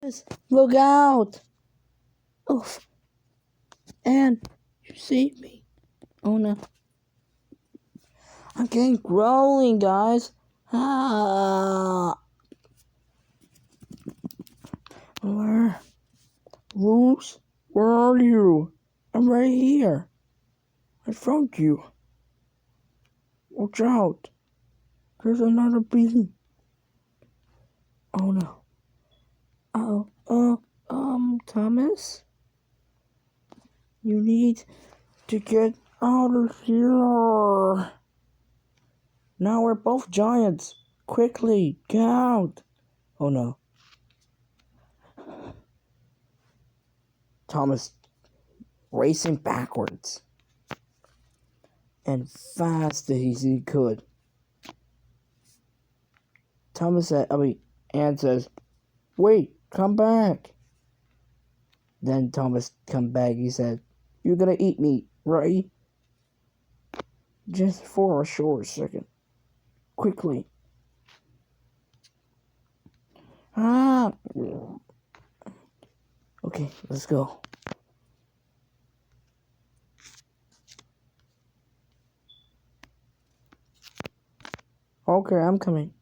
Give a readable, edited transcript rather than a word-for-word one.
Thomas, look out! Oof. And you saved me. Oh no. I'm getting growling, guys. Where? Loose? Where are you? I'm right here. I found you. Watch out. There's another bee. Oh no. Thomas? You need to get out of here. Now we're both giants. Quickly, get out. Oh no. Thomas racing backwards. And fast as he could. Anne says, wait, come back. Then Thomas come back. He said, you're gonna eat me, right? Just for a short second. Quickly. Okay, let's go. Okay, I'm coming.